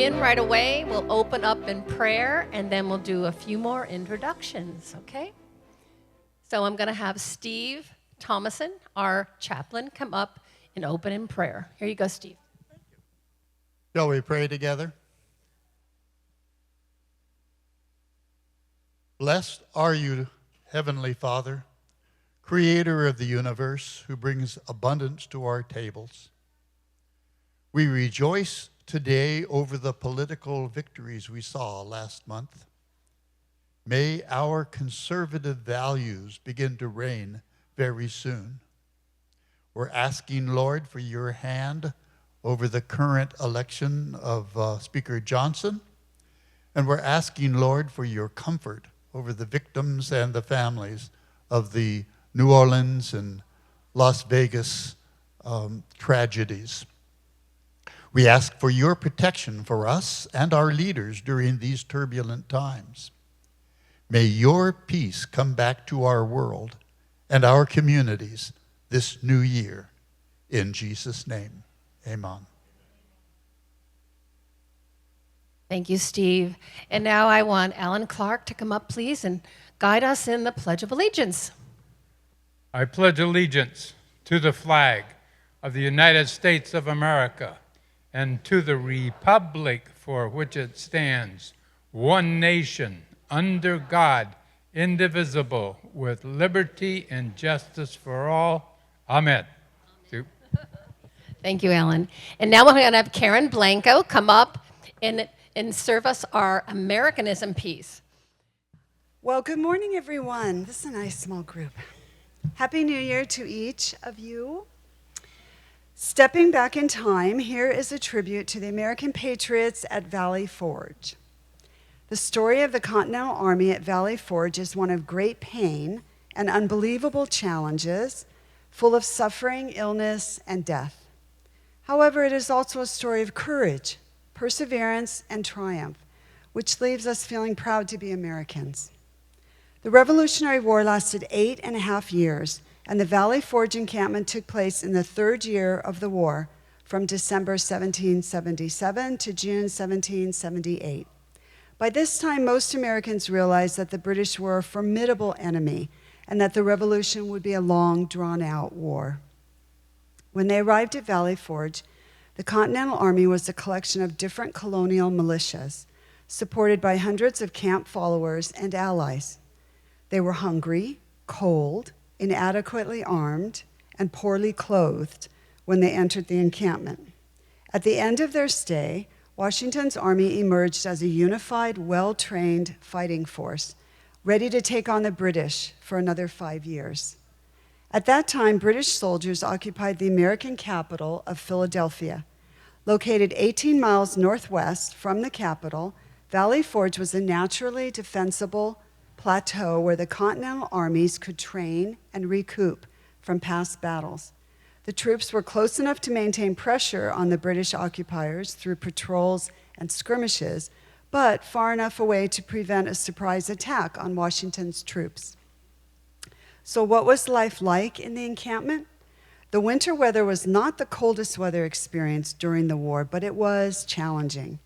begin right away. We'll open up in prayer, and then we'll do a few more introductions, okay? So I'm going to have Steve Thomason, our chaplain, come up and open in prayer. Here you go, Steve. Shall we pray together? Blessed are you, Heavenly Father, Creator of the universe, who brings abundance to our tables. We rejoice today over the political victories we saw last month. May our conservative values begin to reign very soon. We're asking, Lord, for your hand over the current election of Speaker Johnson, and we're asking, Lord, for your comfort over the victims and the families of the New Orleans and Las Vegas tragedies. We ask for your protection for us and our leaders during these turbulent times. May your peace come back to our world and our communities this new year. In Jesus' name, amen. Thank you, Steve. And now I want Alan Clark to come up, please, and guide us in the Pledge of Allegiance. I pledge allegiance to the flag of the United States of America and to the republic for which it stands, one nation, under God, indivisible, with liberty and justice for all. Amen. Thank you, Alan. And now we're going to have Karen Blanco come up and serve us our Americanism piece. Well, good morning, everyone. This is a nice small group. Happy New Year to each of you. Stepping back in time, here is a tribute to the American patriots at Valley Forge. The story of the Continental Army at Valley Forge is one of great pain and unbelievable challenges, full of suffering, illness, and death. However, it is also a story of courage, perseverance, and triumph, which leaves us feeling proud to be Americans. The Revolutionary War lasted 8.5 years, and the Valley Forge encampment took place in the third year of the war, from December 1777 to June 1778. By this time, most Americans realized that the British were a formidable enemy and that the revolution would be a long, drawn-out war. When they arrived at Valley Forge, the Continental Army was a collection of different colonial militias, supported by hundreds of camp followers and allies. They were hungry, cold, inadequately armed, and poorly clothed when they entered the encampment. At the end of their stay, Washington's army emerged as a unified, well-trained fighting force, ready to take on the British for another 5 years. At that time, British soldiers occupied the American capital of Philadelphia. Located 18 miles northwest from the capital, Valley Forge was a naturally defensible plateau where the Continental armies could train and recoup from past battles. The troops were close enough to maintain pressure on the British occupiers through patrols and skirmishes, but far enough away to prevent a surprise attack on Washington's troops. So what was life like in the encampment? The winter weather was not the coldest weather experienced during the war, but it was challenging.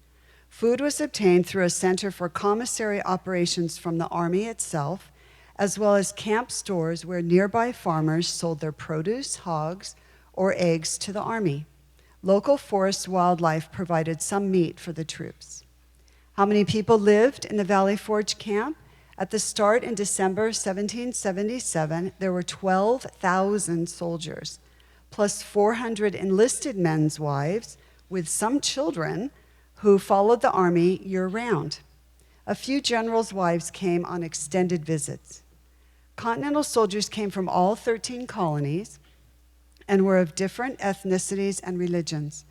Food was obtained through a center for commissary operations from the Army itself, as well as camp stores where nearby farmers sold their produce, hogs, or eggs to the Army. Local forest wildlife provided some meat for the troops. How many people lived in the Valley Forge camp? At the start in December 1777, there were 12,000 soldiers, plus 400 enlisted men's wives, with some children, who followed the army year-round. A few generals' wives came on extended visits. Continental soldiers came from all 13 colonies and were of different ethnicities and religions.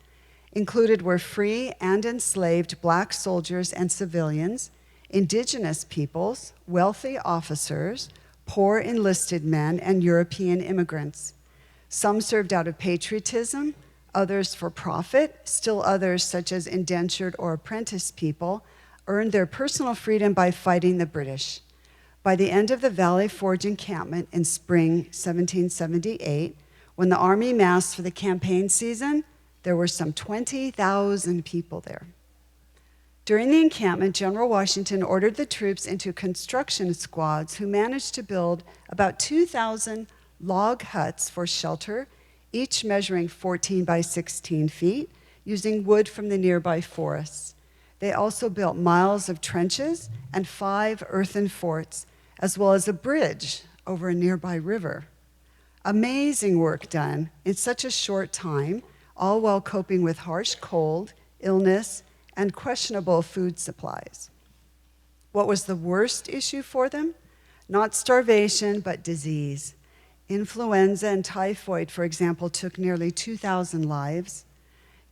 Included were free and enslaved black soldiers and civilians, indigenous peoples, wealthy officers, poor enlisted men, and European immigrants. Some served out of patriotism, others for profit, still others, such as indentured or apprentice people, earned their personal freedom by fighting the British. By the end of the Valley Forge encampment in spring 1778, when the Army massed for the campaign season, there were some 20,000 people there. During the encampment, General Washington ordered the troops into construction squads who managed to build about 2,000 log huts for shelter, each measuring 14 by 16 feet, using wood from the nearby forests. They also built miles of trenches and 5 earthen forts, as well as a bridge over a nearby river. Amazing work done in such a short time, all while coping with harsh cold, illness, and questionable food supplies. What was the worst issue for them? Not starvation, but disease. Influenza and typhoid, for example, took nearly 2,000 lives.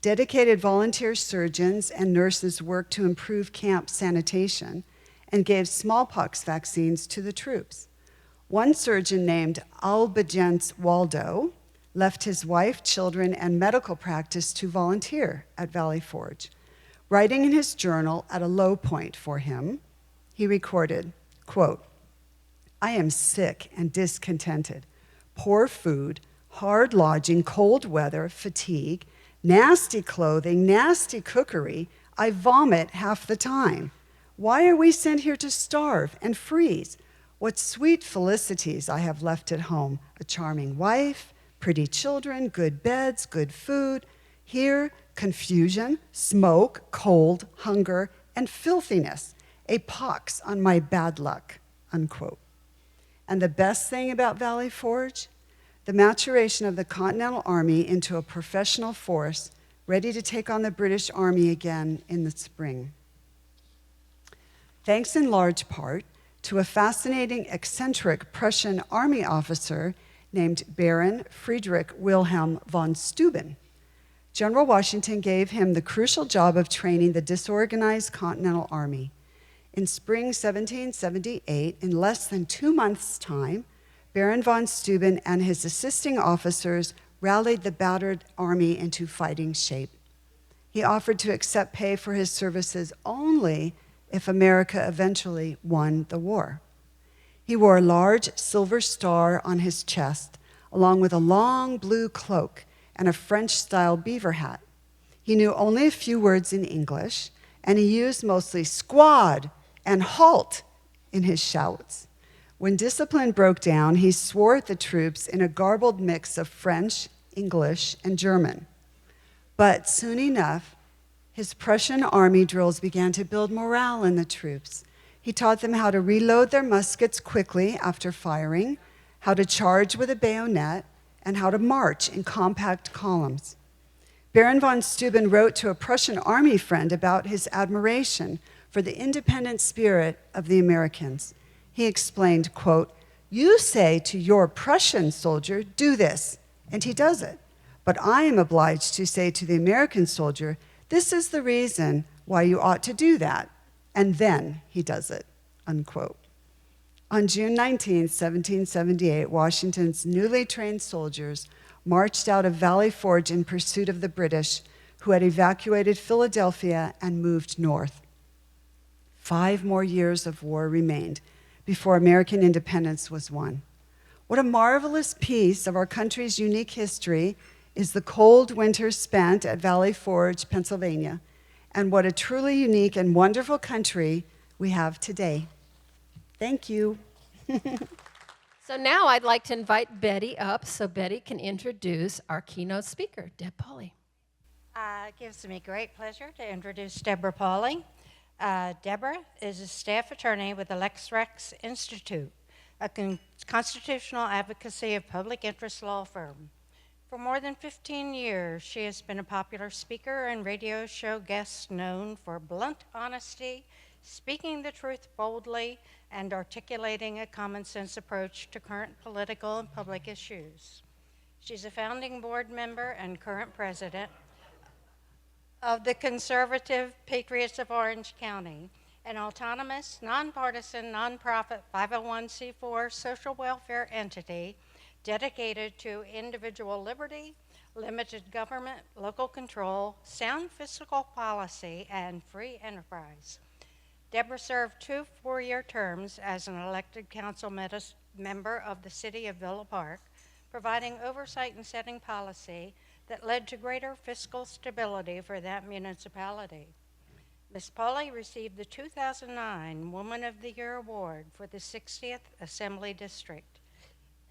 Dedicated volunteer surgeons and nurses worked to improve camp sanitation and gave smallpox vaccines to the troops. One surgeon named Albigence Waldo left his wife, children, and medical practice to volunteer at Valley Forge. Writing in his journal at a low point for him, he recorded, quote, "I am sick and discontented. Poor food, hard lodging, cold weather, fatigue, nasty clothing, nasty cookery. I vomit half the time. Why are we sent here to starve and freeze? What sweet felicities I have left at home. A charming wife, pretty children, good beds, good food. Here, confusion, smoke, cold, hunger, and filthiness. A pox on my bad luck," unquote. And the best thing about Valley Forge? The maturation of the Continental Army into a professional force ready to take on the British Army again in the spring. Thanks in large part to a fascinating, eccentric Prussian army officer named Baron Friedrich Wilhelm von Steuben. General Washington gave him the crucial job of training the disorganized Continental Army. In spring 1778, in less than 2 months' time, Baron von Steuben and his assisting officers rallied the battered army into fighting shape. He offered to accept pay for his services only if America eventually won the war. He wore a large silver star on his chest, along with a long blue cloak and a French-style beaver hat. He knew only a few words in English, and he used mostly "squad" and "halt" in his shouts. When discipline broke down, he swore at the troops in a garbled mix of French, English, and German. But soon enough, his Prussian army drills began to build morale in the troops. He taught them how to reload their muskets quickly after firing, how to charge with a bayonet, and how to march in compact columns. Baron von Steuben wrote to a Prussian army friend about his admiration for the independent spirit of the Americans. He explained, quote, "You say to your Prussian soldier, 'Do this,' and he does it. But I am obliged to say to the American soldier, 'This is the reason why you ought to do that,' and then he does it," unquote. On June 19, 1778, Washington's newly trained soldiers marched out of Valley Forge in pursuit of the British, who had evacuated Philadelphia and moved north. 5 more years of war remained before American independence was won. What a marvelous piece of our country's unique history is the cold winter spent at Valley Forge, Pennsylvania, and what a truly unique and wonderful country we have today. Thank you. So now I'd like to invite Betty up so Betty can introduce our keynote speaker, Deb Pauly. It gives me great pleasure to introduce Deborah Pauly. Deborah is a staff attorney with the Lex Rex Institute, a constitutional advocacy of public interest law firm. For more than 15 years, she has been a popular speaker and radio show guest known for blunt honesty, speaking the truth boldly, and articulating a common sense approach to current political and public issues. She's a founding board member and current president of the Conservative Patriots of Orange County, an autonomous, nonpartisan, nonprofit 501c4 social welfare entity dedicated to individual liberty, limited government, local control, sound fiscal policy, and free enterprise. Deborah served 2 four-year terms as an elected council member of the city of Villa Park, providing oversight and setting policy that led to greater fiscal stability for that municipality. Ms. Pauly received the 2009 Woman of the Year Award for the 60th Assembly District.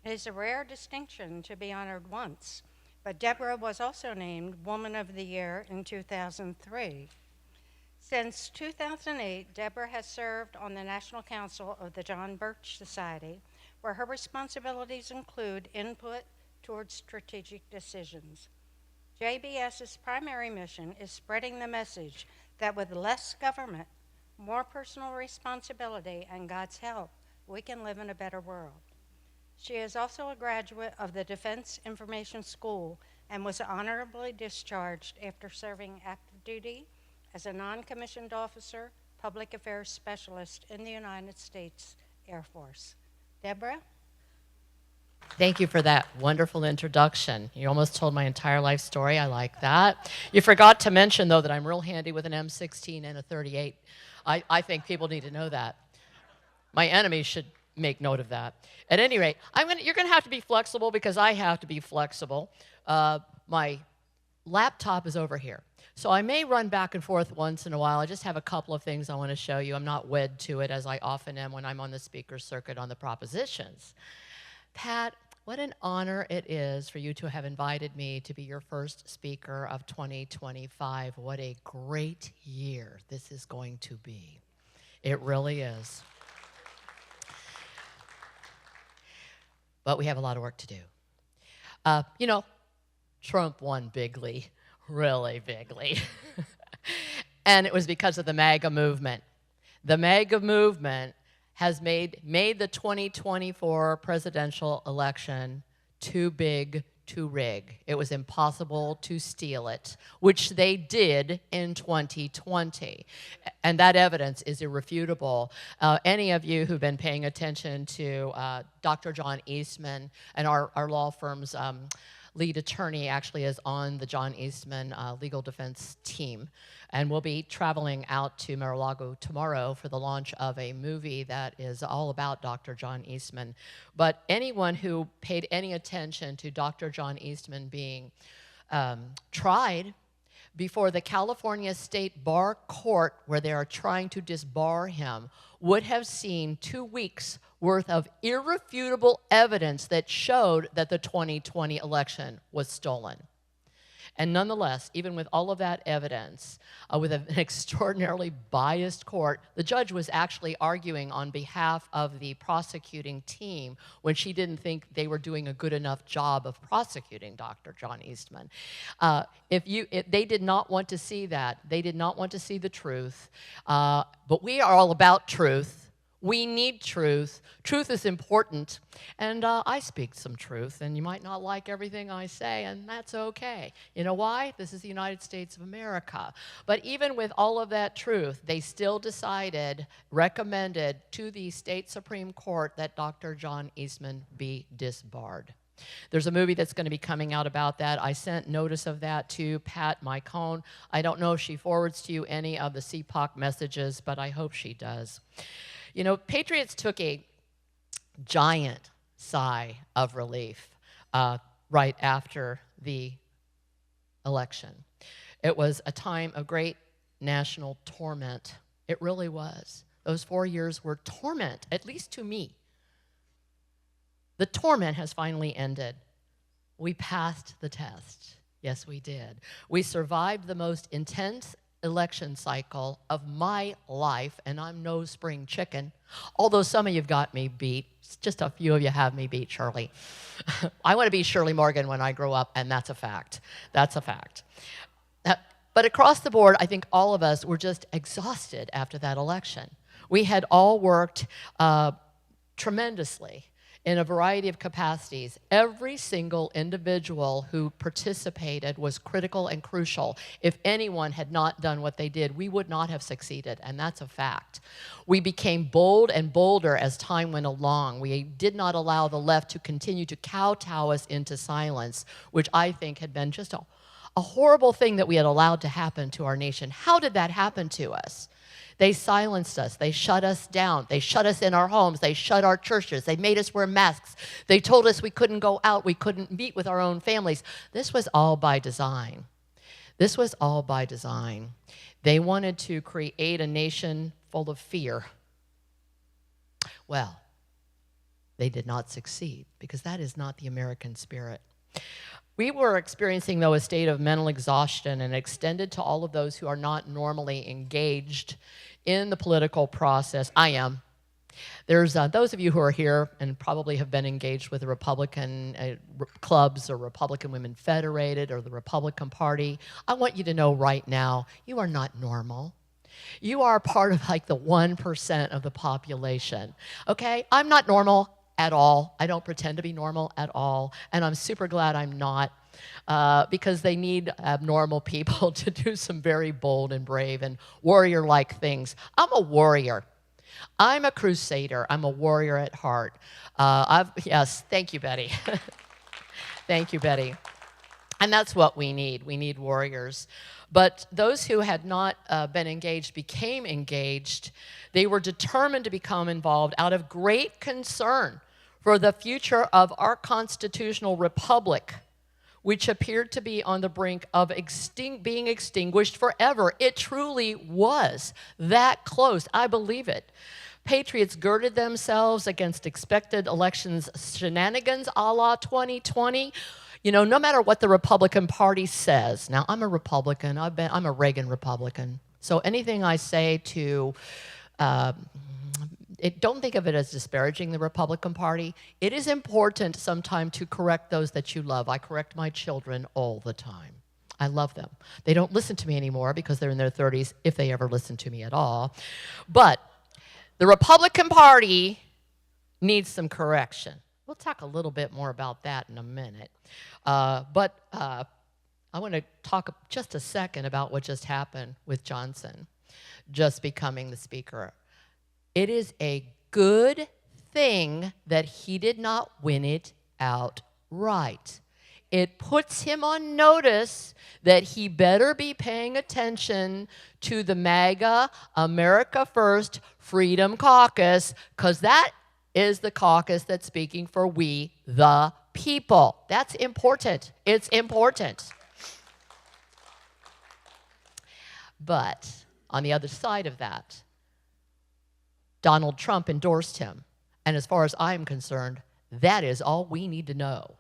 It is a rare distinction to be honored once, but Deborah was also named Woman of the Year in 2003. Since 2008, Deborah has served on the National Council of the John Birch Society, where her responsibilities include input towards strategic decisions. JBS's primary mission is spreading the message that with less government, more personal responsibility, and God's help, we can live in a better world. She is also a graduate of the Defense Information School and was honorably discharged after serving active duty as a non-commissioned officer, public affairs specialist in the United States Air Force. Deborah? Thank you for that wonderful introduction. You almost told my entire life story. I like that. You forgot to mention, though, that I'm real handy with an M16 and a 38. I think people need to know that. My enemies should make note of that. At any rate, you're going to have to be flexible because I have to be flexible. My laptop is over here. So I may run back and forth once in a while. I just have a couple of things I want to show you. I'm not wed to it, as I often am when I'm on the speaker's circuit on the propositions. Pat, what an honor it is for you to have invited me to be your first speaker of 2025. What a great year this is going to be. It really is. But we have a lot of work to do. Trump won bigly, really bigly. And it was because of the MAGA movement. The MAGA movement has made the 2024 presidential election too big to rig. It was impossible to steal it, which they did in 2020. And that evidence is irrefutable. Any of you who've been paying attention to Dr. John Eastman and our law firm's lead attorney actually is on the John Eastman legal defense team. And we'll be traveling out to Mar-a-Lago tomorrow for the launch of a movie that is all about Dr. John Eastman. But anyone who paid any attention to Dr. John Eastman being tried before the California State Bar Court, where they are trying to disbar him, would have seen 2 weeks worth of irrefutable evidence that showed that the 2020 election was stolen. And nonetheless, even with all of that evidence, with an extraordinarily biased court, the judge was actually arguing on behalf of the prosecuting team when she didn't think they were doing a good enough job of prosecuting Dr. John Eastman. They did not want to see that. They did not want to see the truth. But we are all about truth. We need truth. Truth is important, and I speak some truth, and you might not like everything I say, and that's okay. You know why? This is the United States of America. But even with all of that truth, they still recommended to the state Supreme Court that Dr. John Eastman be disbarred. There's a movie that's going to be coming out about that. I sent notice of that to Pat Mycone. I don't know if she forwards to you any of the CPOC messages, but I hope she does. You know, patriots took a giant sigh of relief right after the election. It was a time of great national torment. It really was. Those 4 years were torment, at least to me. The torment has finally ended. We passed the test. Yes, we did. We survived the most intense election cycle of my life, and I'm no spring chicken, although some of you've got me beat. Just a few of you have me beat, Shirley. I want to be Shirley Morgan when I grow up, and that's a fact. That's a fact. But across the board, I think all of us were just exhausted after that election. We had all worked tremendously in a variety of capacities. Every single individual who participated was critical and crucial. If anyone had not done what they did, we would not have succeeded, and that's a fact. We became bold and bolder as time went along. We did not allow the left to continue to kowtow us into silence, which I think had been just a horrible thing that we had allowed to happen to our nation. How did that happen to us? They silenced us. They shut us down. They shut us in our homes. They shut our churches. They made us wear masks. They told us we couldn't go out. We couldn't meet with our own families. This was all by design. This was all by design. They wanted to create a nation full of fear. Well, they did not succeed because that is not the American spirit. We were experiencing, though, a state of mental exhaustion and extended to all of those who are not normally engaged in the political process. I am. There's those of you who are here and probably have been engaged with the Republican clubs or Republican Women Federated or the Republican Party. I want you to know right now, you are not normal. You are part of like the 1% of the population, okay? I'm not normal at all. I don't pretend to be normal at all, and I'm super glad I'm not because they need abnormal people to do some very bold and brave and warrior-like things. I'm a warrior. I'm a crusader. I'm a warrior at heart. Yes, thank you, Betty. Thank you, Betty. And that's what we need. We need warriors. But those who had not been engaged became engaged. They were determined to become involved out of great concern for the future of our constitutional republic, which appeared to be on the brink of being extinguished forever. It truly was that close. I believe it. Patriots girded themselves against expected elections shenanigans a la 2020. You know, no matter what the Republican Party says. Now, I'm a Republican. I'm a Reagan Republican. So anything I say to don't think of it as disparaging the Republican Party. It is important sometimes to correct those that you love. I correct my children all the time. I love them. They don't listen to me anymore because they're in their 30s, if they ever listen to me at all. But the Republican Party needs some correction. We'll talk a little bit more about that in a minute. But I want to talk just a second about what just happened with Johnson just becoming the speaker. It is a good thing that he did not win it outright. It puts him on notice that he better be paying attention to the MAGA, America First, Freedom Caucus, because that is the caucus that's speaking for we, the people. That's important. It's important. But on the other side of that, Donald Trump endorsed him. And as far as I'm concerned, that is all we need to know.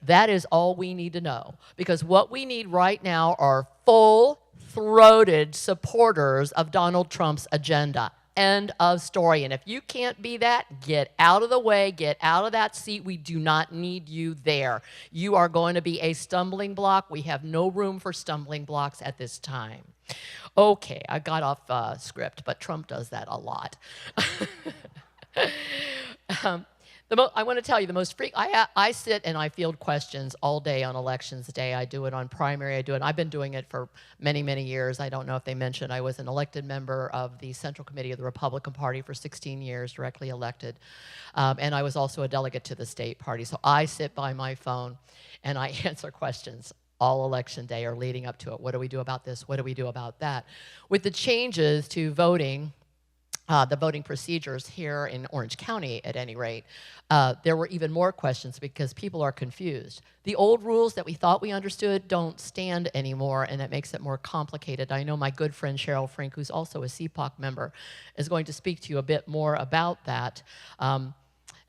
That is all we need to know. Because what we need right now are full-throated supporters of Donald Trump's agenda. End of story. And if you can't be that, get out of the way, get out of that seat. We do not need you there. You are going to be a stumbling block. We have no room for stumbling blocks at this time. Okay, I got off script, but Trump does that a lot. I want to tell you the most I sit and I field questions all day on elections day. I do it on primary. I've been doing it for many, many years. I don't know if they mentioned I was an elected member of the Central Committee of the Republican Party for 16 years, directly elected. And I was also a delegate to the state party. So I sit by my phone and I answer questions all election day or leading up to it. What do we do about this? What do we do about that? With the changes to voting, the voting procedures here in Orange County, at any rate, there were even more questions because people are confused. The old rules that we thought we understood don't stand anymore, and it makes it more complicated. I know my good friend Cheryl Frink, who's also a CPOC member, is going to speak to you a bit more about that.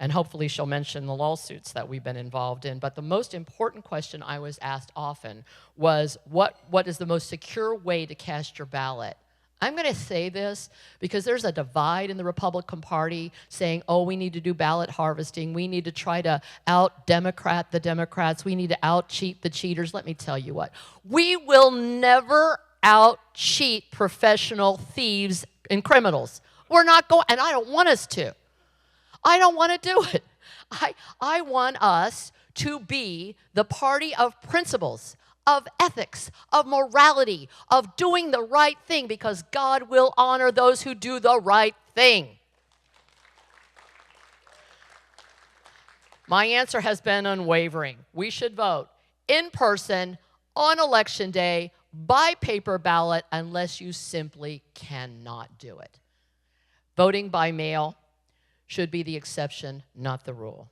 And hopefully she'll mention the lawsuits that we've been involved in. But the most important question I was asked often was, what is the most secure way to cast your ballot? I'm going to say this because there's a divide in the Republican Party saying, oh, we need to do ballot harvesting. We need to try to out-Democrat the Democrats. We need to out-cheat the cheaters. Let me tell you what. We will never out-cheat professional thieves and criminals. We're not going, and I don't want us to. I don't want to do it. I want us to be the party of principles, of ethics, of morality, of doing the right thing, because God will honor those who do the right thing. My answer has been unwavering. We should vote in person on election day by paper ballot unless you simply cannot do it. Voting by mail should be the exception, not the rule.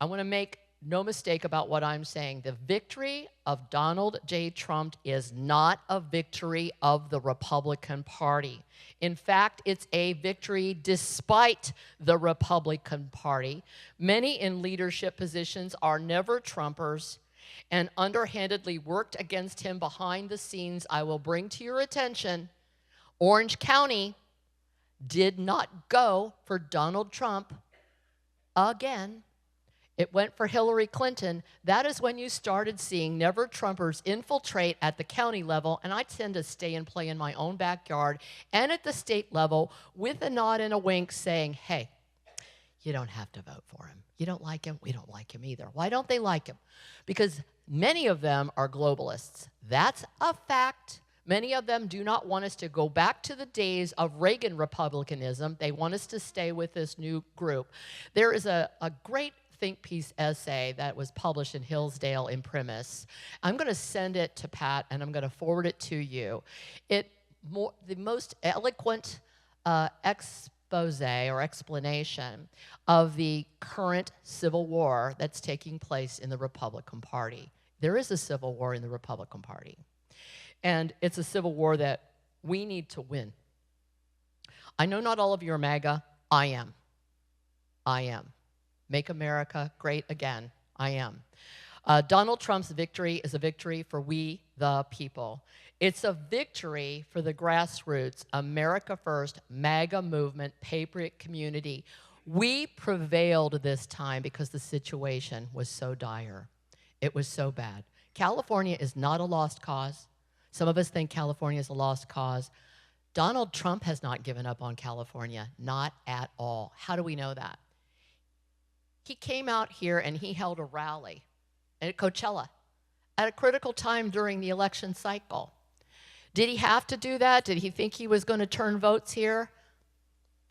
I want to make no mistake about what I'm saying. The victory of Donald J. Trump is not a victory of the Republican Party. In fact, it's a victory despite the Republican Party. Many in leadership positions are never Trumpers and underhandedly worked against him behind the scenes. I will bring to your attention, Orange County did not go for Donald Trump again. It went for Hillary Clinton. That is when you started seeing never Trumpers infiltrate at the county level, and I tend to stay and play in my own backyard, and at the state level with a nod and a wink saying, hey, you don't have to vote for him. You don't like him? We don't like him either. Why don't they like him? Because many of them are globalists. That's a fact. Many of them do not want us to go back to the days of Reagan Republicanism. They want us to stay with this new group. There is a great think piece essay that was published in Hillsdale Imprimis. I'm going to send it to Pat, and I'm going to forward it to you. The most eloquent expose or explanation of the current civil war that's taking place in the Republican Party. There is a civil war in the Republican Party, and it's a civil war that we need to win. I know not all of you are MAGA. I am. Make America great again. I am. Donald Trump's victory is a victory for we, the people. It's a victory for the grassroots, America First, MAGA movement, patriot community. We prevailed this time because the situation was so dire. It was so bad. California is not a lost cause. Some of us think California is a lost cause. Donald Trump has not given up on California, not at all. How do we know that? He came out here and he held a rally at Coachella at a critical time during the election cycle. Did he have to do that? Did he think he was going to turn votes here?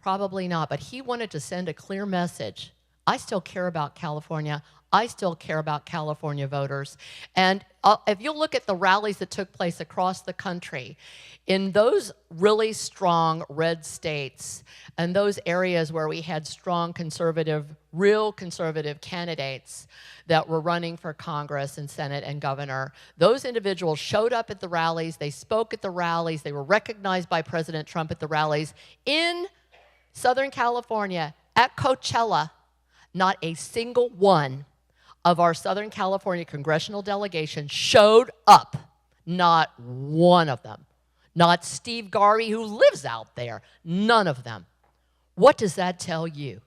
Probably not, but he wanted to send a clear message. I still care about California. I still care about California voters. And if you look at the rallies that took place across the country, in those really strong red states and those areas where we had strong conservative, real conservative candidates that were running for Congress and Senate and governor, those individuals showed up at the rallies, they spoke at the rallies, they were recognized by President Trump at the rallies. In Southern California, at Coachella, not a single one of our Southern California congressional delegation showed up. Not one of them. Not Steve Garvey, who lives out there. None of them. What does that tell you?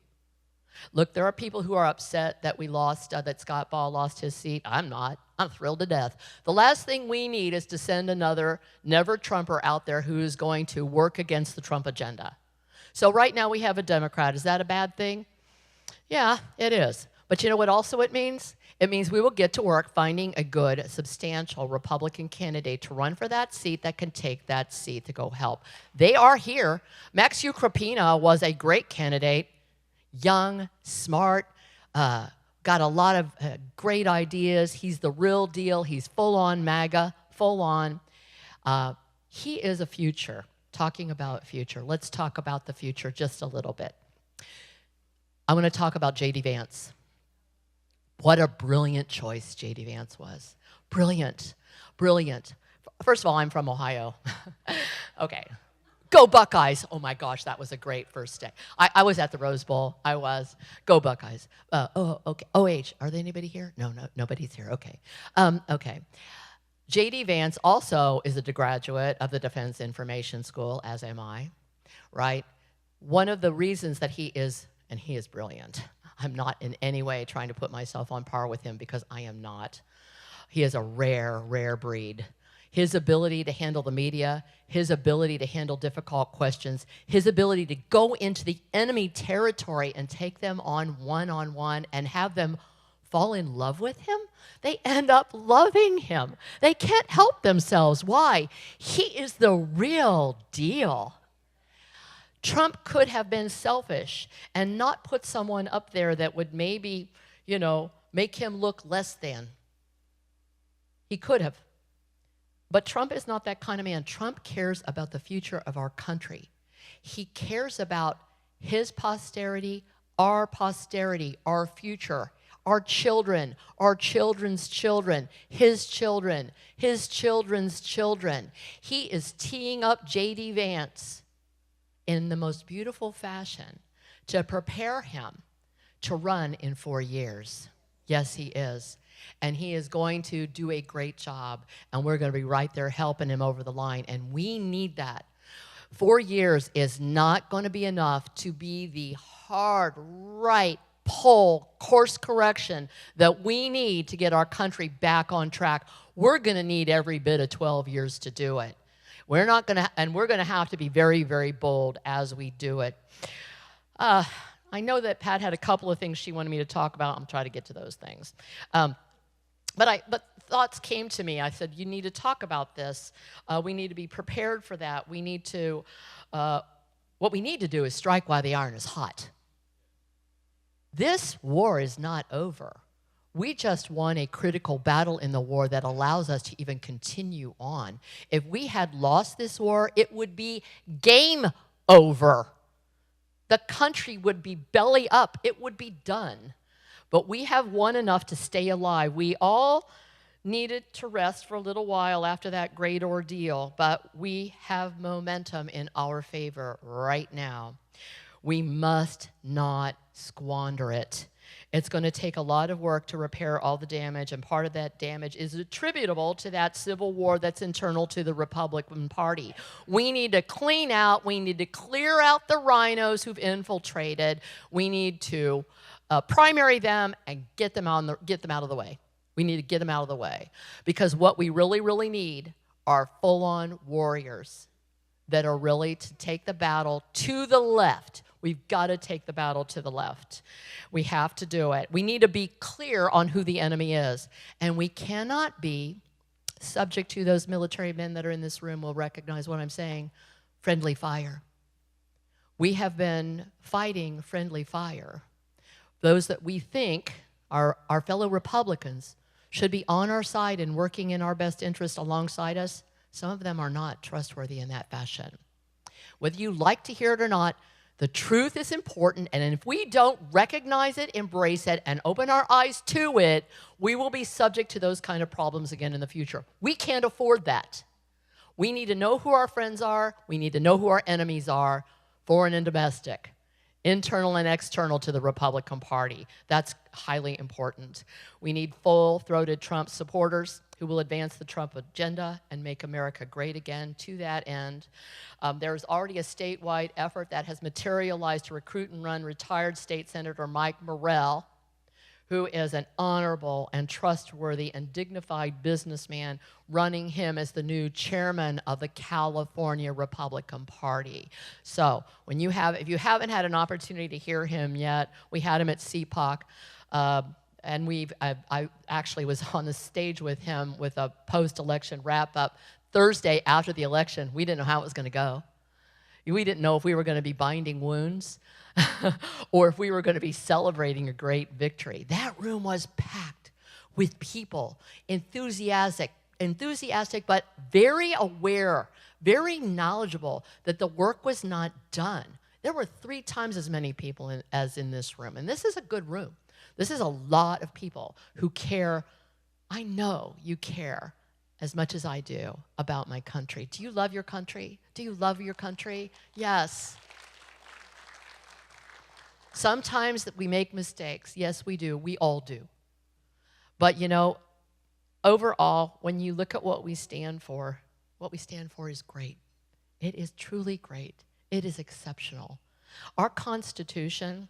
Look, there are people who are upset that we lost, that Scott Baugh lost his seat. I'm not. I'm thrilled to death. The last thing we need is to send another never-Trumper out there who is going to work against the Trump agenda. So right now we have a Democrat. Is that a bad thing? Yeah, it is. But you know what also it means? It means we will get to work finding a good, substantial Republican candidate to run for that seat that can take that seat to go help. They are here. Max Ukrapina was a great candidate, young, smart, got a lot of great ideas. He's the real deal. He's full-on MAGA, full-on. He is a future. Talking about future. Let's talk about the future just a little bit. I want to talk about J.D. Vance. What a brilliant choice J.D. Vance was. Brilliant, brilliant. First of all, I'm from Ohio. Okay. Go Buckeyes. Oh my gosh, that was a great first day. I was at the Rose Bowl. I was. Go Buckeyes. Okay. OH, are there anybody here? No, nobody's here. Okay. Okay. J.D. Vance also is a graduate of the Defense Information School, as am I, right? One of the reasons that he is, and he is brilliant. I'm not in any way trying to put myself on par with him because I am not. He is a rare, rare breed. His ability to handle the media, his ability to handle difficult questions, his ability to go into the enemy territory and take them on one-on-one and have them fall in love with him, they end up loving him. They can't help themselves. Why? He is the real deal. Trump could have been selfish and not put someone up there that would maybe, make him look less than. He could have. But Trump is not that kind of man. Trump cares about the future of our country. He cares about his posterity, our future, our children, our children's children, his children, his children's children. He is teeing up J.D. Vance in the most beautiful fashion to prepare him to run in 4 years. Yes, he is. And he is going to do a great job, and we're going to be right there helping him over the line, and we need that. 4 years is not going to be enough to be the hard, right, pull, course correction that we need to get our country back on track. We're going to need every bit of 12 years to do it. We're not going to, and we're going to have to be very, very bold as we do it. I know that Pat had a couple of things she wanted me to talk about. I'm trying to get to those things. But thoughts came to me. I said, you need to talk about this. We need to be prepared for that. We need to, what we need to do is strike while the iron is hot. This war is not over. We just won a critical battle in the war that allows us to even continue on. If we had lost this war, it would be game over. The country would be belly up. It would be done. But we have won enough to stay alive. We all needed to rest for a little while after that great ordeal, but we have momentum in our favor right now. We must not squander it. It's going to take a lot of work to repair all the damage, and part of that damage is attributable to that civil war that's internal to the Republican Party. We need to clean out, we need to clear out the rhinos who've infiltrated. We need to primary them and get them out of the way. We need to get them out of the way, because what we really, really need are full-on warriors that are really to take the battle to the left. We've got to take the battle to the left. We have to do it. We need to be clear on who the enemy is, and we cannot be subject to, those military men that are in this room will recognize what I'm saying, friendly fire. We have been fighting friendly fire. Those that we think are our fellow Republicans should be on our side and working in our best interest alongside us, some of them are not trustworthy in that fashion. Whether you like to hear it or not, the truth is important, and if we don't recognize it, embrace it, and open our eyes to it, we will be subject to those kind of problems again in the future. We can't afford that. We need to know who our friends are. We need to know who our enemies are, foreign and domestic, internal and external to the Republican Party. That's highly important. We need full-throated Trump supporters who will advance the Trump agenda and make America great again. To that end, there's already a statewide effort that has materialized to recruit and run retired State Senator Mike Morrell, who is an honorable and trustworthy and dignified businessman, running him as the new chairman of the California Republican Party. So if you haven't had an opportunity to hear him yet, we had him at CPOC, and I actually was on the stage with him with a post-election wrap-up Thursday after the election. We didn't know how it was going to go. We didn't know if we were going to be binding wounds or if we were going to be celebrating a great victory. That room was packed with people, enthusiastic, but very aware, very knowledgeable that the work was not done. There were 3 times as many people as in this room, and this is a good room. This is a lot of people who care. I know you care as much as I do about my country. Do you love your country? Do you love your country? Yes. Sometimes that we make mistakes. Yes, we do. We all do. But overall, when you look at what we stand for is great. It is truly great. It is exceptional. Our Constitution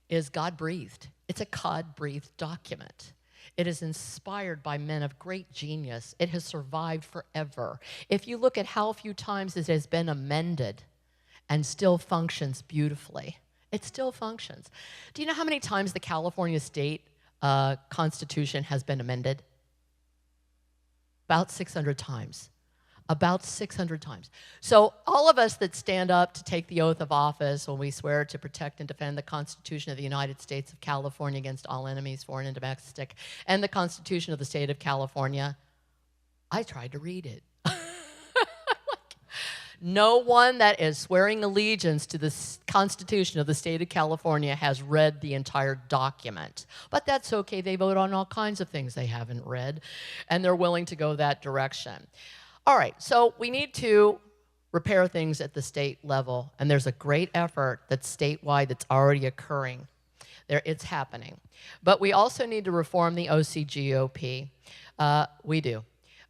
is God-breathed. It's a God-breathed document. It is inspired by men of great genius. It has survived forever. If you look at how few times it has been amended and still functions beautifully, it still functions. Do you know how many times the California state Constitution has been amended? About 600 times. About 600 times. So all of us that stand up to take the oath of office when we swear to protect and defend the Constitution of the United States of California against all enemies, foreign and domestic, and the Constitution of the state of California, I tried to read it. No one that is swearing allegiance to the Constitution of the state of California has read the entire document. But that's okay. They vote on all kinds of things they haven't read, and they're willing to go that direction. All right, so we need to repair things at the state level, and there's a great effort that's statewide that's already occurring. It's happening. But we also need to reform the OCGOP. We do.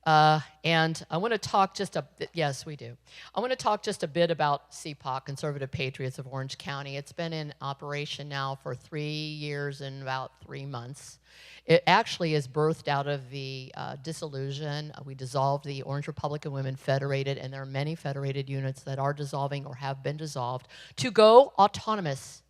And I want to talk just a bit, yes, we do. I want to talk just a bit about CPOC, Conservative Patriots of Orange County. It's been in operation now for 3 years and about 3 months. It actually is birthed out of the dissolution. We dissolved the Orange Republican Women Federated, and there are many federated units that are dissolving or have been dissolved to go autonomous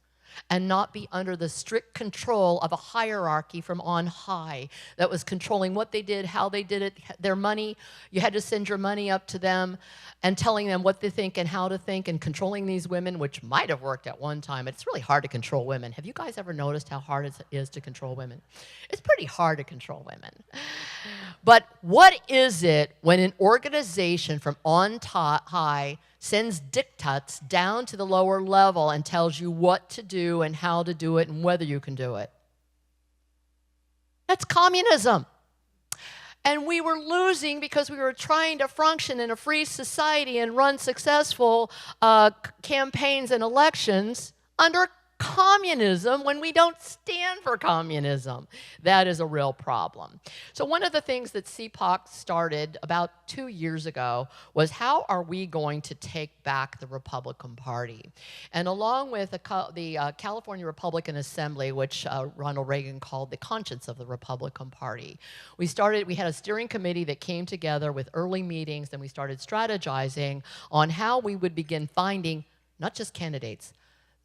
and not be under the strict control of a hierarchy from on high that was controlling what they did, how they did it, their money. You had to send your money up to them and telling them what to think and how to think and controlling these women, which might have worked at one time. It's really hard to control women. Have you guys ever noticed how hard it is to control women? It's pretty hard to control women. But what is it when an organization from on high sends diktats down to the lower level and tells you what to do and how to do it and whether you can do it? That's communism. And we were losing because we were trying to function in a free society and run successful campaigns and elections under communism when we don't stand for communism. That is a real problem. So one of the things that CPOC started about 2 years ago was, how are we going to take back the Republican Party? And along with the California Republican Assembly, which Ronald Reagan called the conscience of the Republican Party, we had a steering committee that came together with early meetings, and we started strategizing on how we would begin finding not just candidates,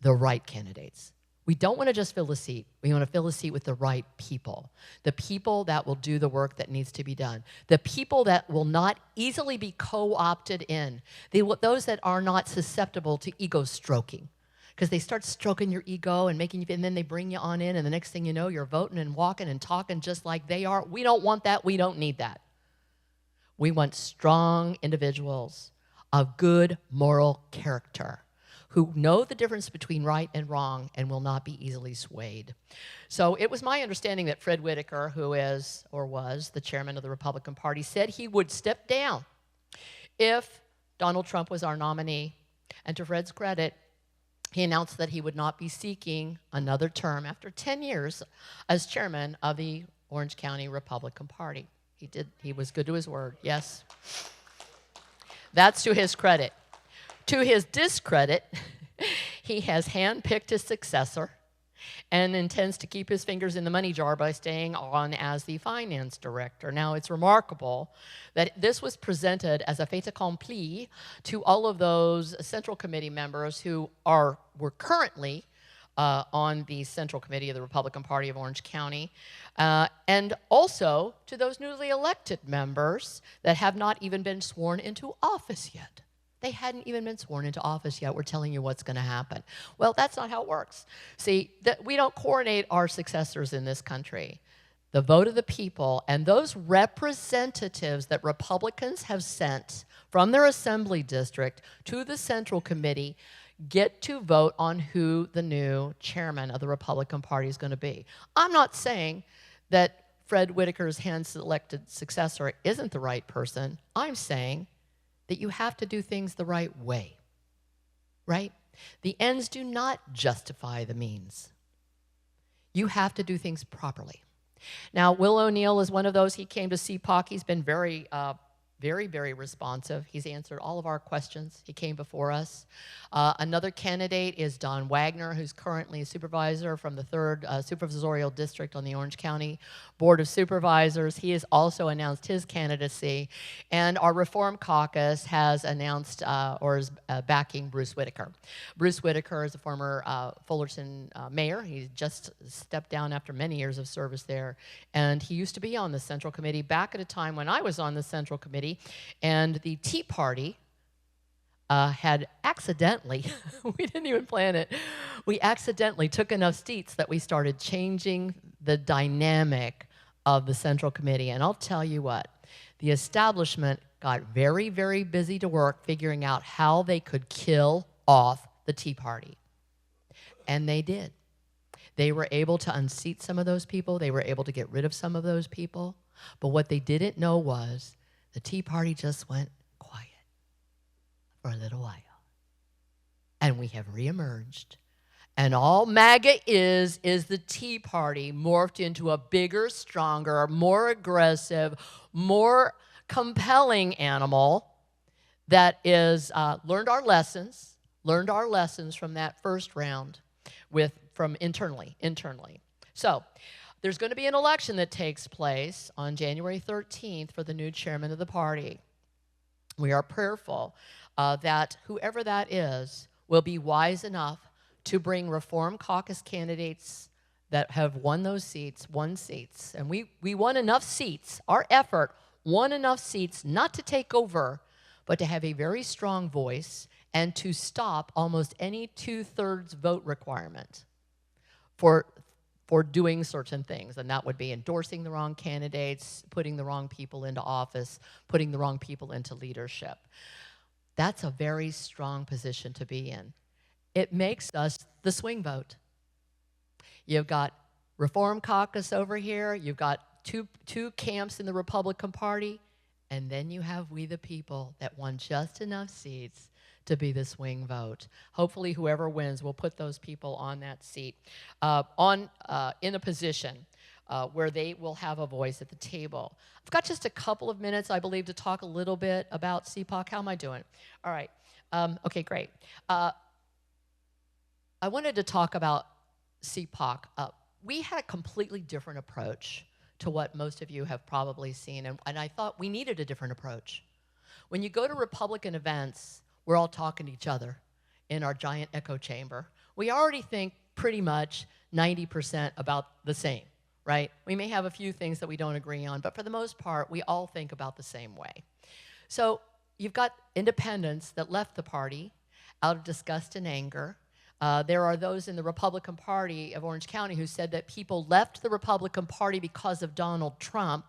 the right candidates. We don't want to just fill a seat. We want to fill a seat with the right people. The people that will do the work that needs to be done. The people that will not easily be co-opted in. Those that are not susceptible to ego stroking. Because they start stroking your ego and and then they bring you on in, and the next thing you know, you're voting and walking and talking just like they are. We don't want that. We don't need that. We want strong individuals of good moral character, who know the difference between right and wrong and will not be easily swayed. So it was my understanding that Fred Whitaker, who is or was the chairman of the Republican Party, said he would step down if Donald Trump was our nominee. And to Fred's credit, he announced that he would not be seeking another term after 10 years as chairman of the Orange County Republican Party. He was good to his word, yes. That's to his credit. To his discredit, he has handpicked his successor and intends to keep his fingers in the money jar by staying on as the finance director. Now, it's remarkable that this was presented as a fait accompli to all of those Central Committee members who were currently on the Central Committee of the Republican Party of Orange County, and also to those newly elected members that have not even been sworn into office yet. They hadn't even been sworn into office yet. We're telling you what's going to happen. Well, that's not how it works. See, we don't coordinate our successors in this country. The vote of the people and those representatives that Republicans have sent from their assembly district to the Central Committee get to vote on who the new chairman of the Republican Party is going to be. I'm not saying that Fred Whitaker's hand-selected successor isn't the right person. I'm saying that you have to do things the right way, right? The ends do not justify the means. You have to do things properly. Now, Will O'Neill is one of those. He came to CPOC. He's been very, very responsive. He's answered all of our questions. He came before us. Another candidate is Don Wagner, who's currently a supervisor from the 3rd Supervisorial District on the Orange County Board of Supervisors. He has also announced his candidacy. And our Reform Caucus has announced or is backing Bruce Whitaker. Bruce Whitaker is a former Fullerton mayor. He just stepped down after many years of service there. And he used to be on the Central Committee back at a time when I was on the Central Committee. And the Tea Party had accidentally, we didn't even plan it, we accidentally took enough seats that we started changing the dynamic of the Central Committee. And I'll tell you what, the establishment got very, very busy to work figuring out how they could kill off the Tea Party. And they did. They were able to unseat some of those people. They were able to get rid of some of those people. But what they didn't know was the Tea Party just went quiet for a little while. And we have reemerged. And all MAGA is the Tea Party morphed into a bigger, stronger, more aggressive, more compelling animal that is learned our lessons from that first round from internally. So there's going to be an election that takes place on January 13th for the new chairman of the party. We are prayerful that whoever that is will be wise enough to bring Reform Caucus candidates that have won those seats, and we won enough seats. Our effort won enough seats not to take over, but to have a very strong voice and to stop almost any 2/3 vote requirement for doing certain things. And that would be endorsing the wrong candidates, putting the wrong people into office, putting the wrong people into leadership. That's a very strong position to be in. It makes us the swing vote. You've got Reform Caucus over here. You've got two camps in the Republican Party. And then you have we the people that won just enough seats to be the swing vote. Hopefully whoever wins will put those people on that seat, in a position where they will have a voice at the table. I've got just a couple of minutes, I believe, to talk a little bit about CPOC. How am I doing? All right. Okay, great. I wanted to talk about CPOC. We had a completely different approach to what most of you have probably seen, and I thought we needed a different approach. When you go to Republican events, we're all talking to each other in our giant echo chamber. We already think pretty much 90% about the same, right? We may have a few things that we don't agree on, but for the most part, we all think about the same way. So you've got independents that left the party out of disgust and anger. There are those in the Republican Party of Orange County who said that people left the Republican Party because of Donald Trump.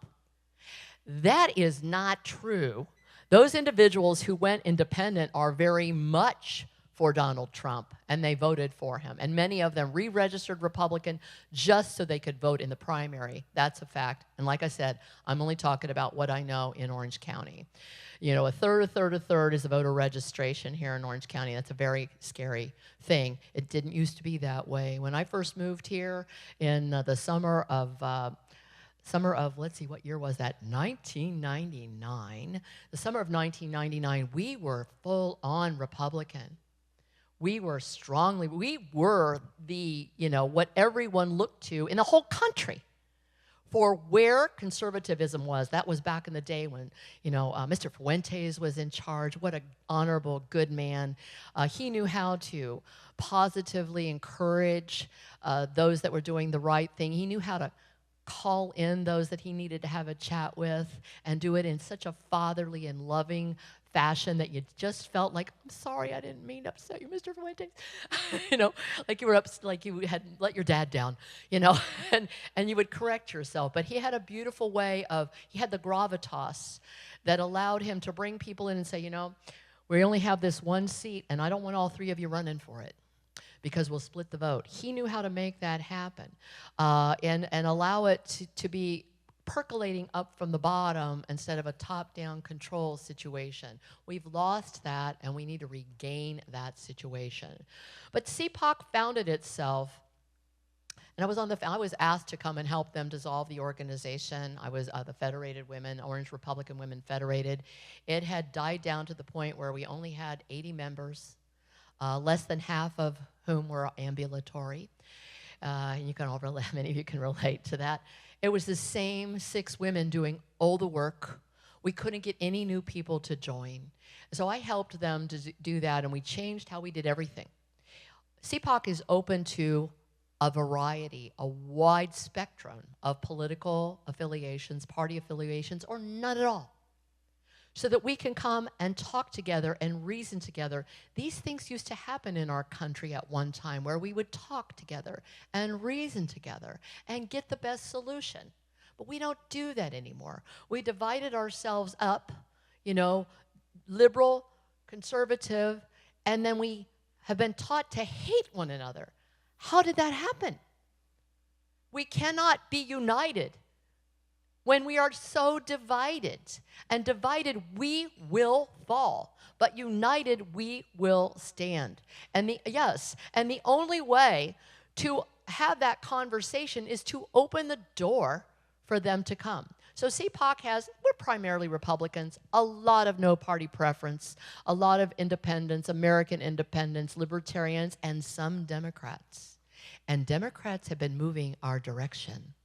That is not true. Those individuals who went independent are very much for Donald Trump, and they voted for him. And many of them re-registered Republican just so they could vote in the primary. That's a fact. And like I said, I'm only talking about what I know in Orange County. You know, a third is the voter registration here in Orange County. That's a very scary thing. It didn't used to be that way. When I first moved here in the summer of, let's see, what year was that? 1999. The summer of 1999, we were full-on Republican. We were the, what everyone looked to in the whole country for where conservatism was. That was back in the day when, Mr. Fuentes was in charge. What an honorable, good man. He knew how to positively encourage those that were doing the right thing. He knew how to call in those that he needed to have a chat with and do it in such a fatherly and loving fashion that you just felt like, I'm sorry, I didn't mean to upset you, Mr. Fuentes. Like you were like you had let your dad down, and you would correct yourself. But he had a beautiful way he had the gravitas that allowed him to bring people in and say, we only have this one seat, and I don't want all three of you running for it, because we'll split the vote. He knew how to make that happen and allow it to be percolating up from the bottom instead of a top-down control situation. We've lost that, and we need to regain that situation. But CPOC founded itself, and I was asked to come and help them dissolve the organization. I was the Federated Women, Orange Republican Women Federated. It had died down to the point where we only had 80 members, less than half of whom were ambulatory. Many of you can relate to that. It was the same 6 women doing all the work. We couldn't get any new people to join. So I helped them to do that, and we changed how we did everything. CPOC is open to a variety, a wide spectrum of political affiliations, party affiliations, or none at all, so that we can come and talk together and reason together. These things used to happen in our country at one time, where we would talk together and reason together and get the best solution. But we don't do that anymore. We divided ourselves up, liberal, conservative, and then we have been taught to hate one another. How did that happen? We cannot be united when we are so divided. And divided, we will fall. But united, we will stand. And the only way to have that conversation is to open the door for them to come. So CPOC we're primarily Republicans, a lot of no party preference, a lot of independents, American independents, libertarians, and some Democrats. And Democrats have been moving our direction.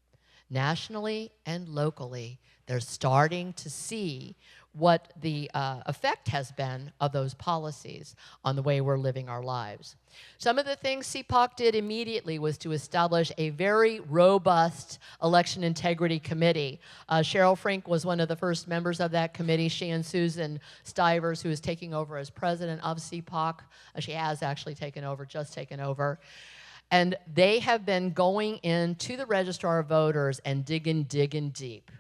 Nationally and locally, they're starting to see what the effect has been of those policies on the way we're living our lives. Some of the things CPOC did immediately was to establish a very robust election integrity committee. Cheryl Frink was one of the first members of that committee. She and Susan Stivers, who is taking over as president of CPOC, she has actually just taken over. And they have been going into the registrar of voters and digging deep,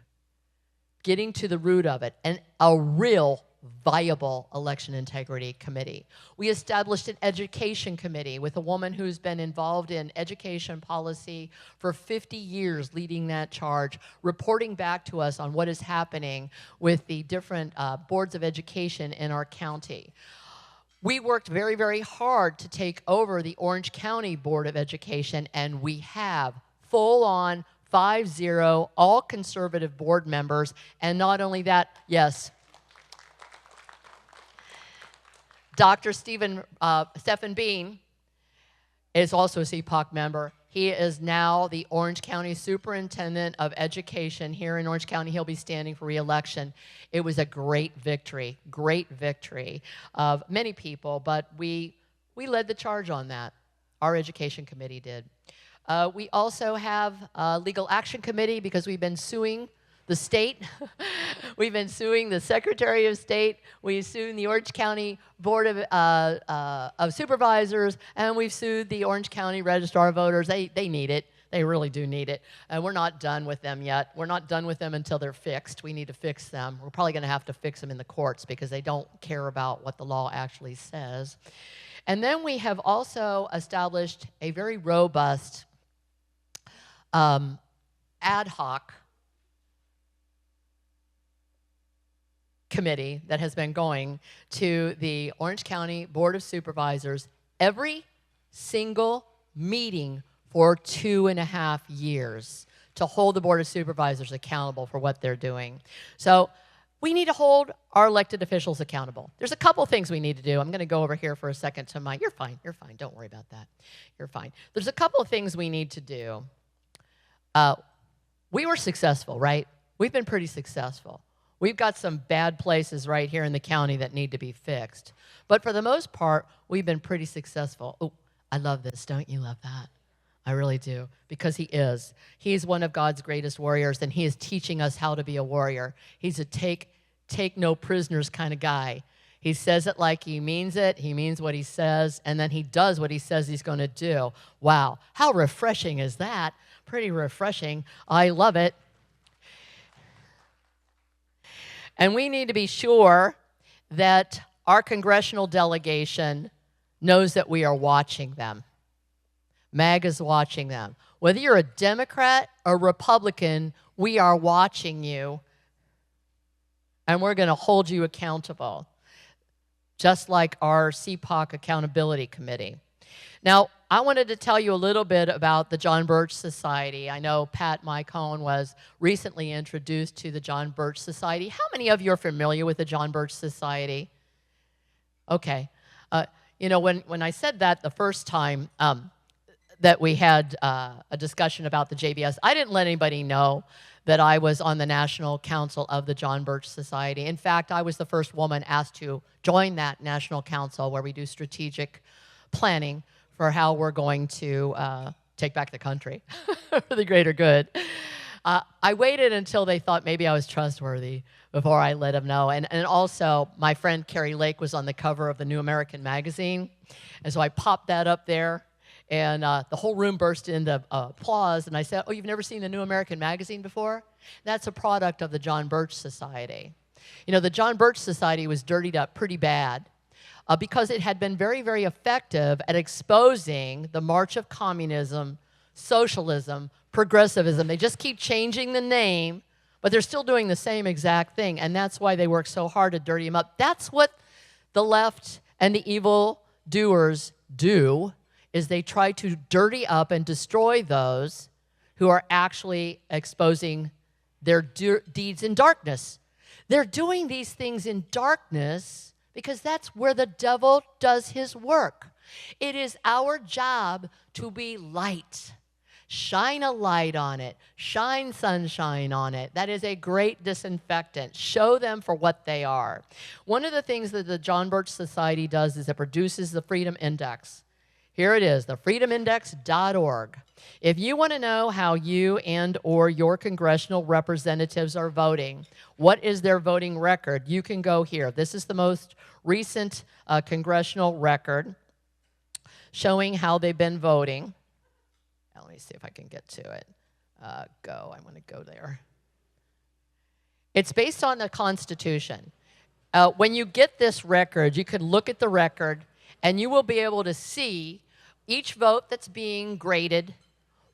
getting to the root of it, and a real viable election integrity committee. We established an education committee with a woman who's been involved in education policy for 50 years, leading that charge, reporting back to us on what is happening with the different boards of education in our county. We worked very, very hard to take over the Orange County Board of Education, and we have full-on 5-0, all conservative board members. And not only that, yes, Dr. Stephen Bean is also a CPOC member. He is now the Orange County Superintendent of Education here in Orange County. He'll be standing for re-election. It was a great victory of many people, but we led the charge on that. Our education committee did. We also have a legal action committee because we've been suing the state. We've been suing the Secretary of State. We've sued the Orange County Board of Supervisors, and we've sued the Orange County Registrar of Voters. They need it. They really do need it. And we're not done with them yet. We're not done with them until they're fixed. We need to fix them. We're probably going to have to fix them in the courts because they don't care about what the law actually says. And then we have also established a very robust ad hoc committee that has been going to the Orange County Board of Supervisors every single meeting for 2.5 years to hold the Board of Supervisors accountable for what they're doing. So we need to hold our elected officials accountable. There's a couple things we need to do. I'm going to go over here for a second to my, you're fine, don't worry about that. You're fine. There's a couple of things we need to do. We were successful, right? We've been pretty successful. We've got some bad places right here in the county that need to be fixed. But for the most part, we've been pretty successful. Oh, I love this. Don't you love that? I really do, because he is. He's one of God's greatest warriors, and he is teaching us how to be a warrior. He's a take no prisoners kind of guy. He says it like he means it. He means what he says, and then he does what he says he's going to do. Wow, how refreshing is that? Pretty refreshing. I love it. And we need to be sure that our congressional delegation knows that we are watching them. MAGA's watching them. Whether you're a Democrat or Republican, we are watching you, and we're going to hold you accountable, just like our CPOC Accountability Committee. Now, I wanted to tell you a little bit about the John Birch Society. I know Pat Mycone was recently introduced to the John Birch Society. How many of you are familiar with the John Birch Society? Okay. When I said that the first time that we had a discussion about the JBS, I didn't let anybody know that I was on the National Council of the John Birch Society. In fact, I was the first woman asked to join that National Council where we do strategic planning for how we're going to take back the country for the greater good. I waited until they thought maybe I was trustworthy before I let them know. And also, my friend Carrie Lake was on the cover of the New American Magazine. And so I popped that up there, and the whole room burst into applause. And I said, oh, you've never seen the New American Magazine before? That's a product of the John Birch Society. You know, the John Birch Society was dirtied up pretty bad because it had been very, very effective at exposing the march of communism, socialism, progressivism. They just keep changing the name, but they're still doing the same exact thing, and that's why they work so hard to dirty them up. That's what the left and the evil doers do, is they try to dirty up and destroy those who are actually exposing their deeds in darkness. They're doing these things in darkness because that's where the devil does his work. It is our job to be light. Shine a light on it. Shine sunshine on it. That is a great disinfectant. Show them for what they are. One of the things that the John Birch Society does is it produces the Freedom Index. Here it is, thefreedomindex.org. If you want to know how you and or your congressional representatives are voting, what is their voting record, you can go here. This is the most recent congressional record showing how they've been voting. Now, let me see if I can get to it. I want to go there. It's based on the Constitution. When you get this record, you can look at the record, and you will be able to see each vote that's being graded,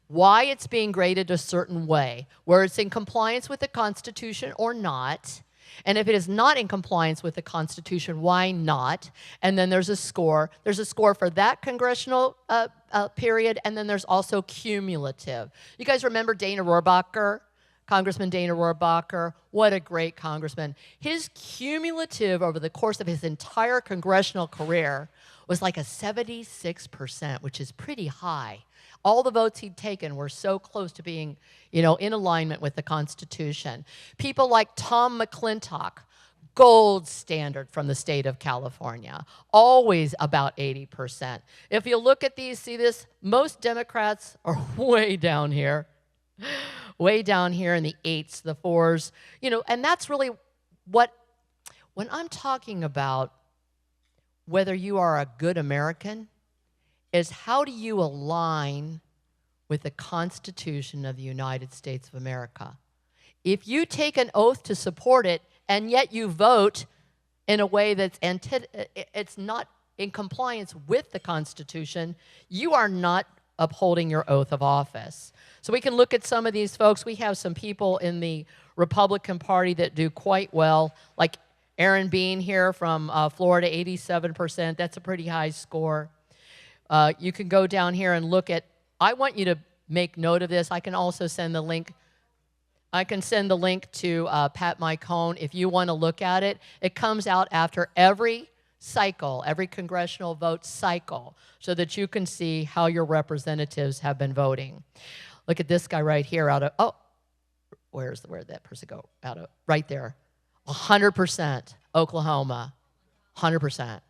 why it's being graded a certain way, where it's in compliance with the Constitution or not, and if it is not in compliance with the Constitution, why not? And then there's a score. There's a score for that congressional period, and then there's also cumulative. You guys remember Dana Rohrabacher? Congressman Dana Rohrabacher, what a great congressman. His cumulative over the course of his entire congressional career was like a 76%, which is pretty high. All the votes he'd taken were so close to being, in alignment with the Constitution. People like Tom McClintock, gold standard from the state of California, always about 80%. If you look at these, see this? Most Democrats are way down here in the 8s, the 4s, and that's really when I'm talking about whether you are a good American, is how do you align with the Constitution of the United States of America? If you take an oath to support it, and yet you vote in a way that's it's not in compliance with the Constitution, you are not upholding your oath of office. So we can look at some of these folks. We have some people in the Republican Party that do quite well, like Aaron Bean here from Florida, 87%. That's a pretty high score. You can go down here and look at, I want you to make note of this. I can also send the link. I can send the link to Pat Micone if you want to look at it. It comes out after every cycle, every congressional vote cycle, so that you can see how your representatives have been voting. Look at this guy right here where'd that person go? Right there. 100% Oklahoma, 100%.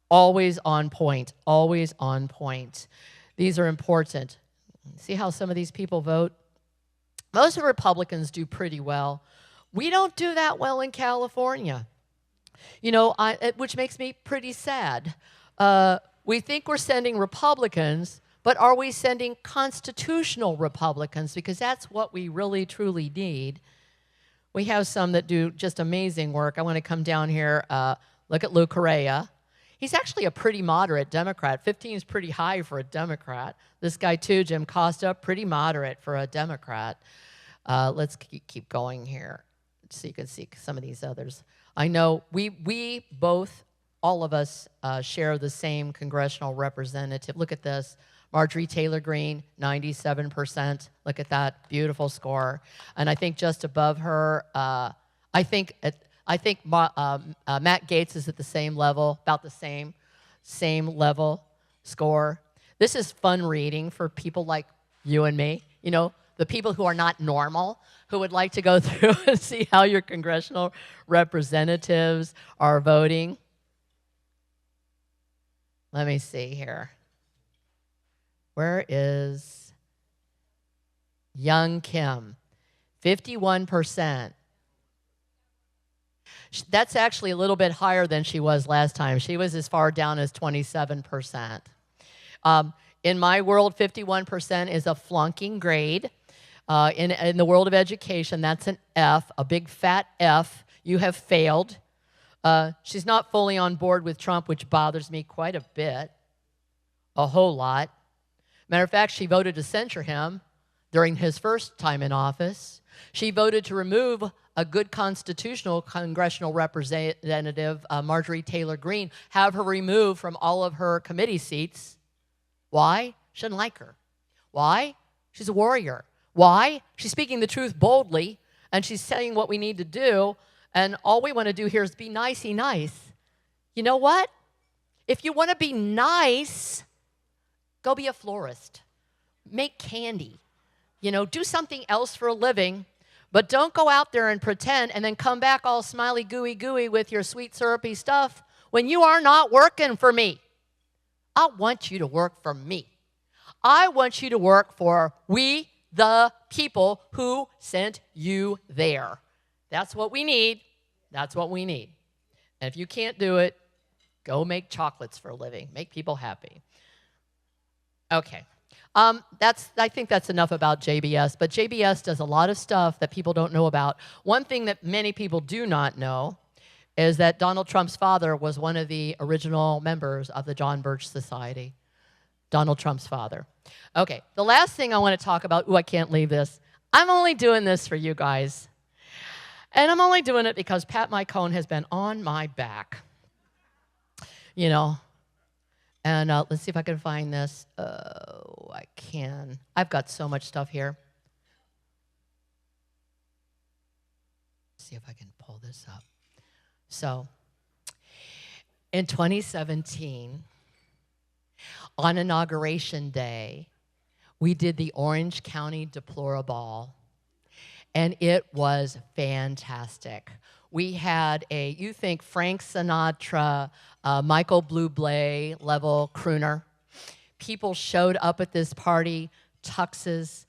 Always on point, always on point. These are important. See how some of these people vote? Most of the Republicans do pretty well. We don't do that well in California, which makes me pretty sad. We think we're sending Republicans, but are we sending constitutional Republicans? Because that's what we really, truly need. We have some that do just amazing work. I want to come down here, look at Lou Correa. He's actually a pretty moderate Democrat. 15 is pretty high for a Democrat. This guy too, Jim Costa, pretty moderate for a Democrat. Let's keep going here so you can see some of these others. I know we both, all of us, share the same congressional representative. Look at this. Marjorie Taylor Greene, 97%. Look at that beautiful score. And I think just above her, I think Matt Gaetz is at the same level, about the same level score. This is fun reading for people like you and me, the people who are not normal, who would like to go through and see how your congressional representatives are voting. Let me see here. Where is Young Kim? 51%. That's actually a little bit higher than she was last time. She was as far down as 27%. In my world, 51% is a flunking grade. In the world of education, that's an F, a big fat F. You have failed. She's not fully on board with Trump, which bothers me quite a bit, a whole lot. Matter of fact, she voted to censure him during his first time in office. She voted to remove a good constitutional congressional representative, Marjorie Taylor Greene, have her removed from all of her committee seats. Why? She doesn't like her. Why? She's a warrior. Why? She's speaking the truth boldly, and she's saying what we need to do, and all we want to do here is be nicey nice. You know what? If you want to be nice, go be a florist. Make candy. Do something else for a living, but don't go out there and pretend and then come back all smiley, gooey with your sweet, syrupy stuff when you are not working for me. I want you to work for me. I want you to work for we, the people who sent you there. That's what we need. That's what we need. And if you can't do it, go make chocolates for a living. Make people happy. Okay. I think that's enough about JBS, but JBS does a lot of stuff that people don't know about. One thing that many people do not know is that Donald Trump's father was one of the original members of the John Birch Society. Donald Trump's father. Okay, the last thing I want to talk about, I can't leave this. I'm only doing this for you guys. And I'm only doing it because Pat Mycone has been on my back. And let's see if I can find this. Oh, I can. I've got so much stuff here. Let's see if I can pull this up. So, in 2017, on Inauguration Day, we did the Orange County Deplorable, and it was fantastic. We had you think Frank Sinatra, Michael Bublé level crooner. People showed up at this party, tuxes,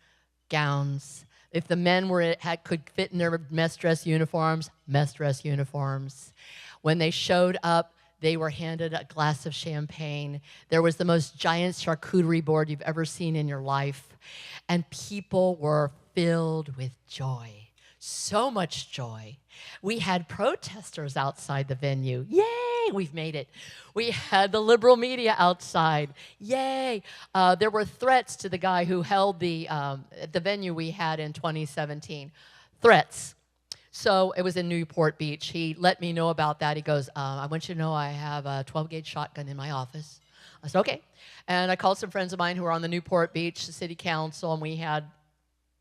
gowns. If the men could fit in their mess dress uniforms. When they showed up, they were handed a glass of champagne. There was the most giant charcuterie board you've ever seen in your life. And people were filled with joy. So much joy. We had protesters outside the venue. Yay, we've made it. We had the liberal media outside. Yay. There were threats to the guy who held the venue we had in 2017. Threats. So it was in Newport Beach. He let me know about that. He goes, I want you to know I have a 12-gauge shotgun in my office. I said, okay. And I called some friends of mine who were on the Newport Beach City Council, and we had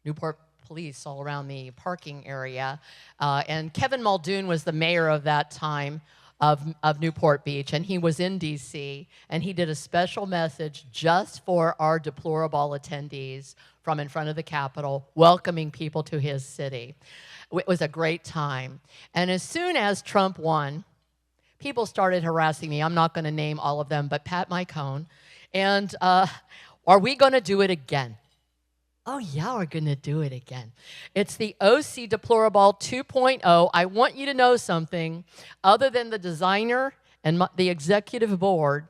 Newport police all around the parking area. And Kevin Muldoon was the mayor of that time of Newport Beach, and he was in D.C., and he did a special message just for our deplorable attendees from in front of the Capitol, welcoming people to his city. It was a great time. And as soon as Trump won, people started harassing me. I'm not going to name all of them, but Pat Mycone. And are we going to do it again? Oh, yeah, we're going to do it again. It's the OC Deplorable 2.0. I want you to know something. Other than the designer and the executive board,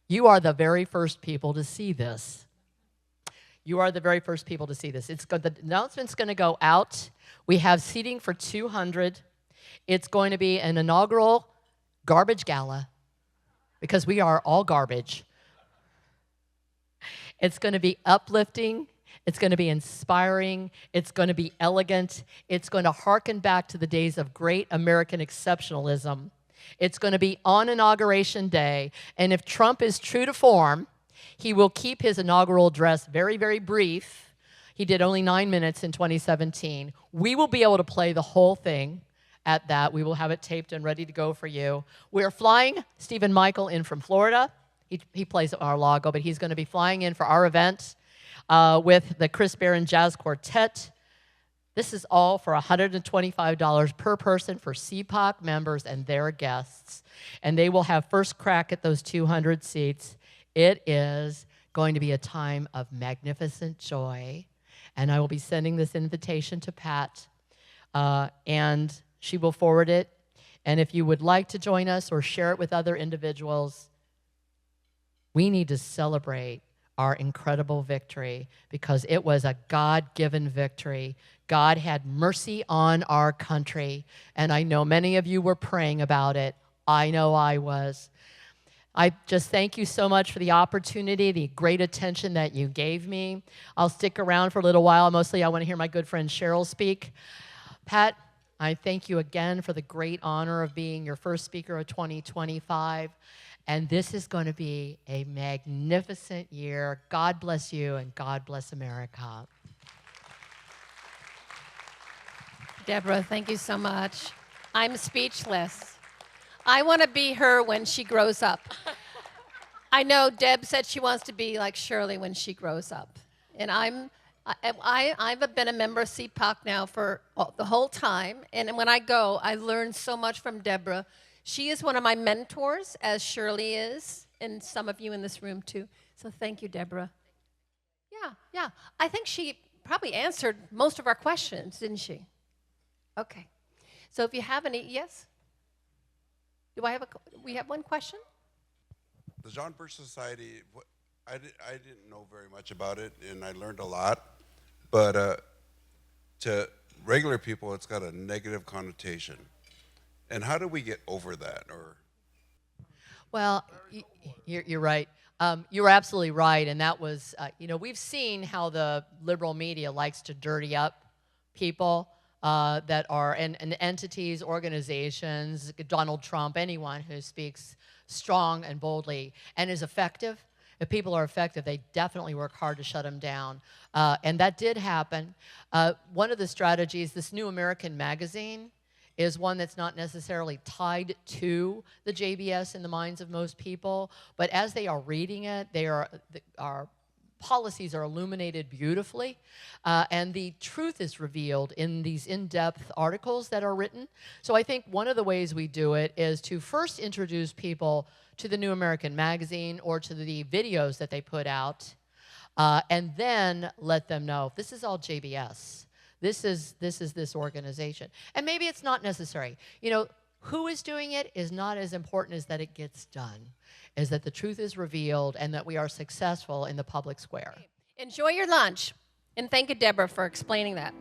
you are the very first people to see this. You are the very first people to see this. The announcement's going to go out. We have seating for 200. It's going to be an inaugural garbage gala because we are all garbage. It's going to be uplifting. It's going to be inspiring. It's going to be elegant. It's going to hearken back to the days of great American exceptionalism. It's going to be on Inauguration Day. And if Trump is true to form, he will keep his inaugural address very, very brief. He did only 9 minutes in 2017. We will be able to play the whole thing at that. We will have it taped and ready to go for you. We're flying Stephen Michael in from Florida. He plays our logo, but he's going to be flying in for our event. With the Chris Barron Jazz Quartet. This is all for $125 per person for CPOC members and their guests. And they will have first crack at those 200 seats. It is going to be a time of magnificent joy. And I will be sending this invitation to Pat, and she will forward it. And if you would like to join us or share it with other individuals, we need to celebrate our incredible victory because it was a God-given victory. God had mercy on our country. And I know many of you were praying about it. I know I was. I just thank you so much for the opportunity, the great attention that you gave me. I'll stick around for a little while. Mostly I want to hear my good friend Cheryl speak. Pat, I thank you again for the great honor of being your first speaker of 2025. And this is going to be a magnificent year. God bless you and God bless America. Deborah, thank you so much. I'm speechless. I want to be her when she grows up. I know Deb said she wants to be like Shirley when she grows up. And I've been a member of CPOC now for the whole time. And when I go, I learn so much from Deborah. She is one of my mentors, as Shirley is, and some of you in this room too. So thank you, Deborah. Yeah. I think she probably answered most of our questions, didn't she? Okay. So if you have any, yes? We have one question? The John Birch Society, I didn't know very much about it, and I learned a lot. But to regular people, it's got a negative connotation. And how do we get over that? Well, you're right. You're absolutely right. And that was, we've seen how the liberal media likes to dirty up people that are, and entities, organizations, Donald Trump, anyone who speaks strong and boldly and is effective. If people are effective, they definitely work hard to shut them down. And that did happen. One of the strategies, this New American Magazine, is one that's not necessarily tied to the JBS in the minds of most people, but as they are reading it, our policies are illuminated beautifully, and the truth is revealed in these in-depth articles that are written. So I think one of the ways we do it is to first introduce people to the New American Magazine or to the videos that they put out, and then let them know this is all JBS. This is this organization. And maybe it's not necessary. Who is doing it is not as important as that it gets done, is that the truth is revealed and that we are successful in the public square. Enjoy your lunch. And thank you, Deborah, for explaining that.